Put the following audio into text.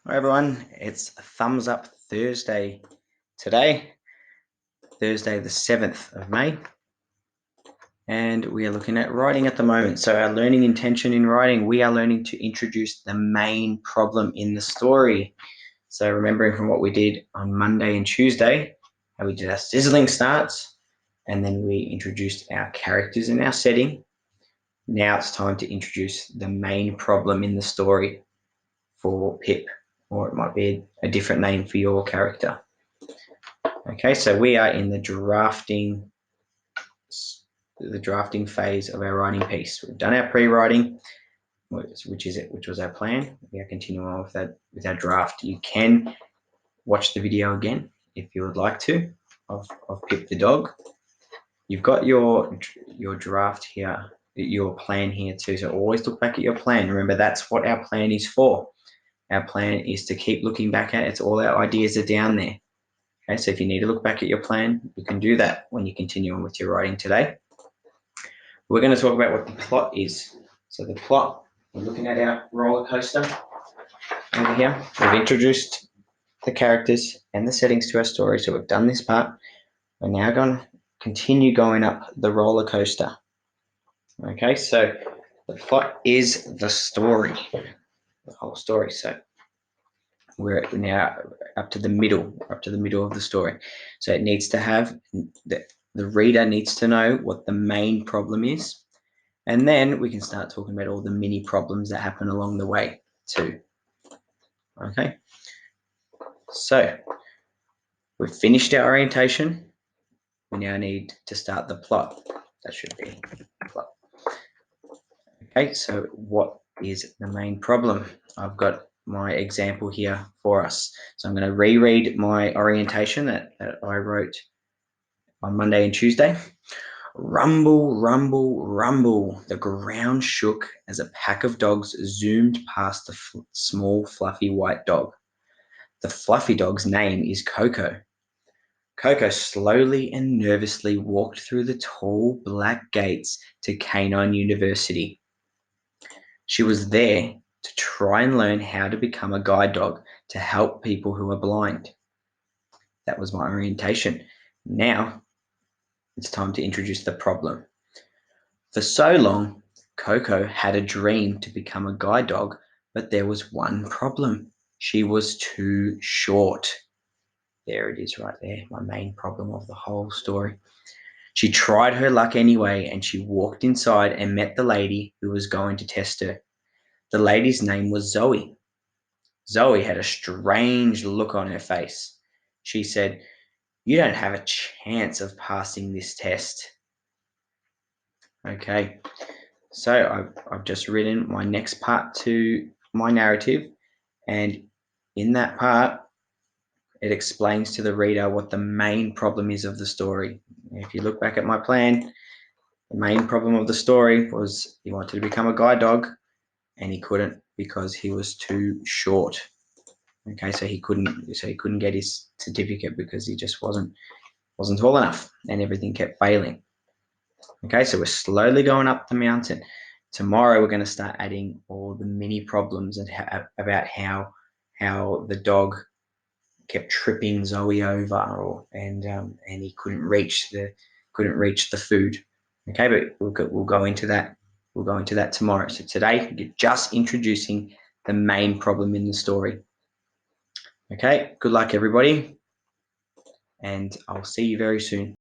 Hi everyone, it's Thumbs Up Thursday today, Thursday the 7th of May, and we are looking at writing at the moment. So our learning intention in writing, we are learning to introduce the main problem in the story. So remembering from what we did on Monday and Tuesday, how we did our sizzling starts, and then we introduced our characters and our setting. Now it's time to introduce the main problem in the story for Pip, or it might be a different name for your character. Okay, so we are in the drafting phase of our writing piece. We've done our pre-writing, which was our plan. We are continuing on with that with our draft. You can watch the video again if you would like to of Pip the dog. You've got your draft here, your plan here too. So always look back at your plan. Remember, that's what our plan is for. Our plan is to keep looking back at it. It's all our ideas are down there. Okay, so if you need to look back at your plan, you can do that when you continue on with your writing today. We're going to talk about what the plot is. So the plot, we're looking at our roller coaster over here. We've introduced the characters and the settings to our story, so we've done this part. We're now going to continue going up the roller coaster. Okay, so the plot is the story, the whole story. So we're now up to the middle of the story. So it needs to have the reader needs to know what the main problem is, and then we can start talking about all the mini problems that happen along the way too. Okay, so we've finished our orientation. We now need to start the plot. That should be the plot. Okay, so what is the main problem? I've got my example here for us. So I'm going to reread my orientation that I wrote on Monday and Tuesday. Rumble, rumble, rumble. The ground shook as a pack of dogs zoomed past the small, fluffy white dog. The fluffy dog's name is Coco. Coco slowly and nervously walked through the tall black gates to Canine University. She was there to try and learn how to become a guide dog to help people who are blind. That was my orientation. Now it's time to introduce the problem. For so long, Coco had a dream to become a guide dog, but there was one problem. She was too short. There it is right there, my main problem of the whole story. She tried her luck anyway, and she walked inside and met the lady who was going to test her. The lady's name was Zoe. Zoe had a strange look on her face. She said, "You don't have a chance of passing this test." Okay, so I've just written my next part to my narrative, and in that part, it explains to the reader what the main problem is of the story. If you look back at my plan, the main problem of the story was he wanted to become a guide dog, and he couldn't because he was too short. Okay, so he couldn't get his certificate because he just wasn't tall enough, and everything kept failing. Okay, so we're slowly going up the mountain. Tomorrow we're going to start adding all the mini problems and about how the dog kept tripping Zoe over, and he couldn't reach the food. Okay, but we'll go into that. We'll go into that tomorrow. So today you're just introducing the main problem in the story. Okay, good luck everybody, and I'll see you very soon.